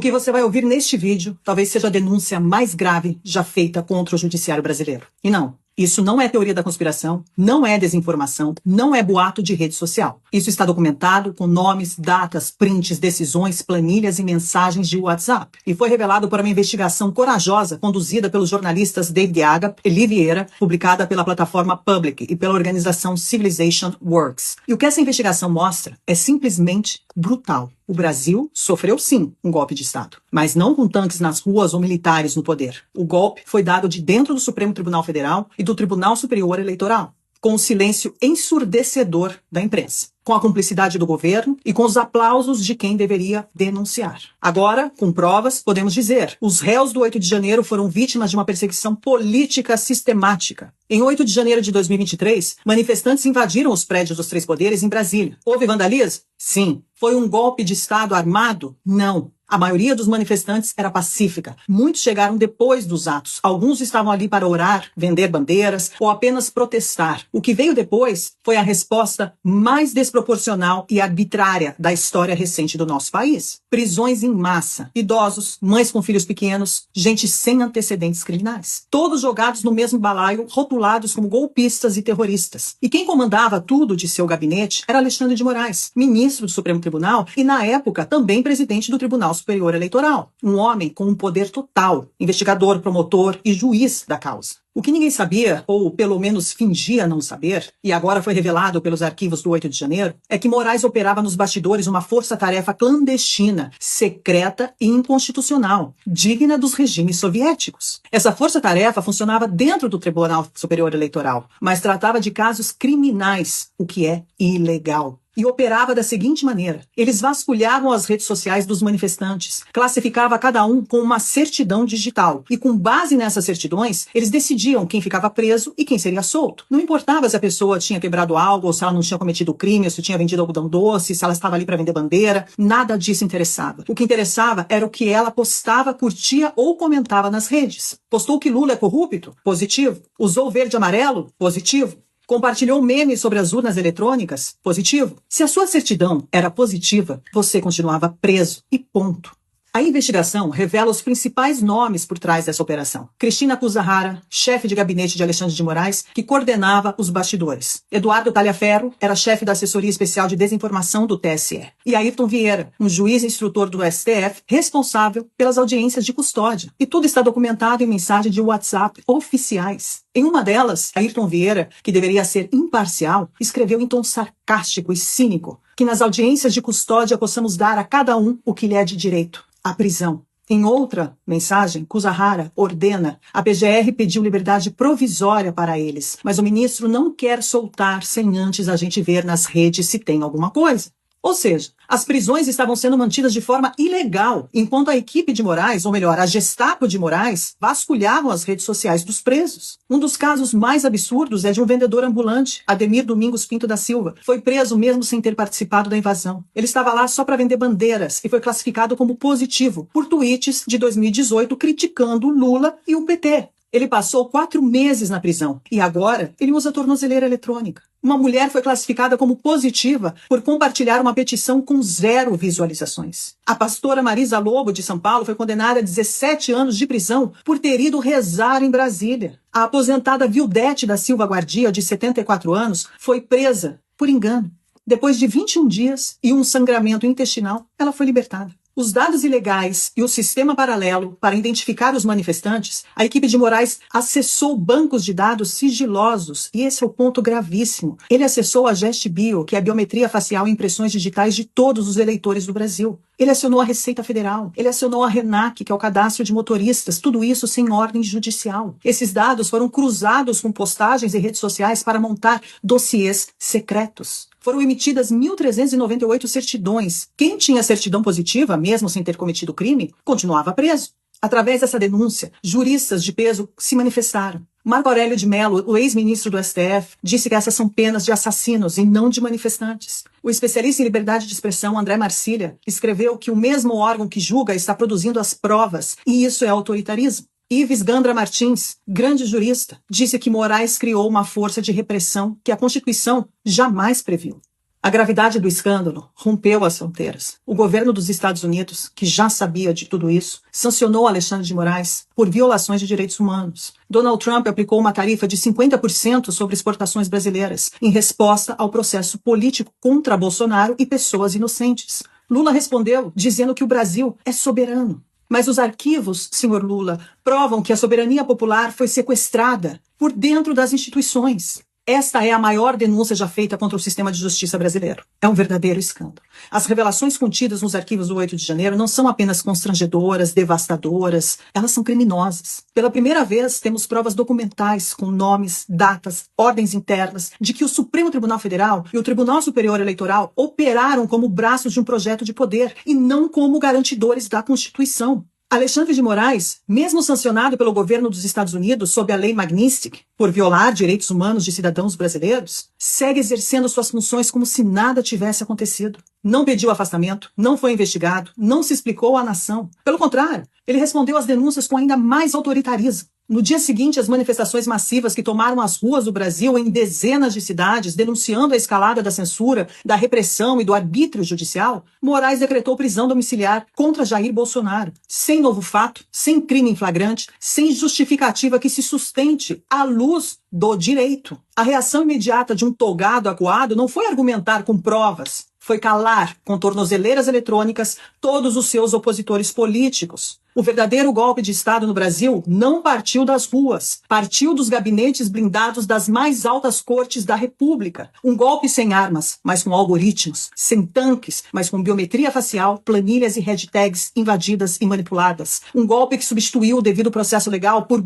que você vai ouvir neste vídeo talvez seja a denúncia mais grave já feita contra o judiciário brasileiro. E não, isso não é teoria da conspiração, não é desinformação, não é boato de rede social. Isso está documentado com nomes, datas, prints, decisões, planilhas e mensagens de WhatsApp. E foi revelado por uma investigação corajosa conduzida pelos jornalistas David Aga e Lee Vieira, publicada pela plataforma Public e pela organização Civilization Works. E o que essa investigação mostra é simplesmente brutal. O Brasil sofreu sim um golpe de Estado, mas não com tanques nas ruas ou militares no poder. O golpe foi dado de dentro do Supremo Tribunal Federal e do Tribunal Superior Eleitoral, com o silêncio ensurdecedor da imprensa, com a cumplicidade do governo e com os aplausos de quem deveria denunciar. Agora, com provas, podemos dizer, os réus do 8 de janeiro foram vítimas de uma perseguição política sistemática. Em 8 de janeiro de 2023, manifestantes invadiram os prédios dos três poderes em Brasília. Houve vandalismo? Sim. Foi um golpe de Estado armado? Não. A maioria dos manifestantes era pacífica. Muitos chegaram depois dos atos. Alguns estavam ali para orar, vender bandeiras ou apenas protestar. O que veio depois foi a resposta mais desproporcional e arbitrária da história recente do nosso país. Prisões em massa, idosos, mães com filhos pequenos, gente sem antecedentes criminais. Todos jogados no mesmo balaio, rotulados como golpistas e terroristas. E quem comandava tudo de seu gabinete era Alexandre de Moraes, ministro do Supremo Tribunal e, na época, também presidente do Tribunal Superior Eleitoral. Um homem com um poder total, investigador, promotor e juiz da causa. O que ninguém sabia, ou pelo menos fingia não saber, e agora foi revelado pelos arquivos do 8 de janeiro, é que Moraes operava nos bastidores uma força-tarefa clandestina, secreta e inconstitucional, digna dos regimes soviéticos. Essa força-tarefa funcionava dentro do Tribunal Superior Eleitoral, mas tratava de casos criminais, o que é ilegal. E operava da seguinte maneira: eles vasculhavam as redes sociais dos manifestantes, classificava cada um com uma certidão digital, e com base nessas certidões, eles decidiam quem ficava preso e quem seria solto. Não importava se a pessoa tinha quebrado algo, ou se ela não tinha cometido crime, ou se tinha vendido algodão doce, se ela estava ali para vender bandeira, nada disso interessava. O que interessava era o que ela postava, curtia ou comentava nas redes. Postou que Lula é corrupto? Positivo. Usou verde e amarelo? Positivo. Compartilhou memes sobre as urnas eletrônicas? Positivo. Se a sua certidão era positiva, você continuava preso e ponto. A investigação revela os principais nomes por trás dessa operação. Cristina Kuzahara, chefe de gabinete de Alexandre de Moraes, que coordenava os bastidores. Eduardo Talhaferro era chefe da assessoria especial de desinformação do TSE. E Ayrton Vieira, um juiz instrutor do STF, responsável pelas audiências de custódia. E tudo está documentado em mensagens de WhatsApp oficiais. Em uma delas, Ayrton Vieira, que deveria ser imparcial, escreveu em tom sarcástico e cínico que nas audiências de custódia possamos dar a cada um o que lhe é de direito: a prisão. Em outra mensagem, Kuzahara ordena: a PGR pediu liberdade provisória para eles, mas o ministro não quer soltar sem antes a gente ver nas redes se tem alguma coisa. Ou seja, as prisões estavam sendo mantidas de forma ilegal, enquanto a equipe de Moraes, ou melhor, a Gestapo de Moraes, vasculhavam as redes sociais dos presos. Um dos casos mais absurdos é de um vendedor ambulante, Ademir Domingos Pinto da Silva. Foi preso mesmo sem ter participado da invasão. Ele estava lá só para vender bandeiras e foi classificado como positivo por tweets de 2018 criticando Lula e o PT. Ele passou 4 meses na prisão e agora ele usa tornozeleira eletrônica. Uma mulher foi classificada como positiva por compartilhar uma petição com 0 visualizações. A pastora Marisa Lobo, de São Paulo, foi condenada a 17 anos de prisão por ter ido rezar em Brasília. A aposentada Vildete da Silva Guardia, de 74 anos, foi presa por engano. Depois de 21 dias e um sangramento intestinal, ela foi libertada. Os dados ilegais e o sistema paralelo para identificar os manifestantes, a equipe de Moraes acessou bancos de dados sigilosos, e esse é o ponto gravíssimo. Ele acessou a GestBio, que é a biometria facial e impressões digitais de todos os eleitores do Brasil. Ele acionou a Receita Federal, ele acionou a RENAC, que é o cadastro de motoristas, tudo isso sem ordem judicial. Esses dados foram cruzados com postagens e redes sociais para montar dossiês secretos. Foram emitidas 1.398 certidões. Quem tinha certidão positiva, mesmo sem ter cometido crime, continuava preso. Através dessa denúncia, juristas de peso se manifestaram. Marco Aurélio de Mello, o ex-ministro do STF, disse que essas são penas de assassinos e não de manifestantes. O especialista em liberdade de expressão, André Marcília, escreveu que o mesmo órgão que julga está produzindo as provas, e isso é autoritarismo. Ives Gandra Martins, grande jurista, disse que Moraes criou uma força de repressão que a Constituição jamais previu. A gravidade do escândalo rompeu as fronteiras. O governo dos Estados Unidos, que já sabia de tudo isso, sancionou Alexandre de Moraes por violações de direitos humanos. Donald Trump aplicou uma tarifa de 50% sobre exportações brasileiras, em resposta ao processo político contra Bolsonaro e pessoas inocentes. Lula respondeu dizendo que o Brasil é soberano. Mas os arquivos, senhor Lula, provam que a soberania popular foi sequestrada por dentro das instituições. Esta é a maior denúncia já feita contra o sistema de justiça brasileiro. É um verdadeiro escândalo. As revelações contidas nos arquivos do 8 de janeiro não são apenas constrangedoras, devastadoras, elas são criminosas. Pela primeira vez, temos provas documentais com nomes, datas, ordens internas de que o Supremo Tribunal Federal e o Tribunal Superior Eleitoral operaram como braços de um projeto de poder e não como garantidores da Constituição. Alexandre de Moraes, mesmo sancionado pelo governo dos Estados Unidos sob a lei Magnitsky por violar direitos humanos de cidadãos brasileiros, segue exercendo suas funções como se nada tivesse acontecido. Não pediu afastamento, não foi investigado, não se explicou à nação. Pelo contrário, ele respondeu às denúncias com ainda mais autoritarismo. No dia seguinte, as manifestações massivas que tomaram as ruas do Brasil em dezenas de cidades, denunciando a escalada da censura, da repressão e do arbítrio judicial, Moraes decretou prisão domiciliar contra Jair Bolsonaro, sem novo fato, sem crime em flagrante, sem justificativa que se sustente à luz do direito. A reação imediata de um togado acuado não foi argumentar com provas, foi calar com tornozeleiras eletrônicas todos os seus opositores políticos. O verdadeiro golpe de Estado no Brasil não partiu das ruas, partiu dos gabinetes blindados das mais altas cortes da República. Um golpe sem armas, mas com algoritmos, sem tanques, mas com biometria facial, planilhas e hashtags invadidas e manipuladas. Um golpe que substituiu o devido processo legal por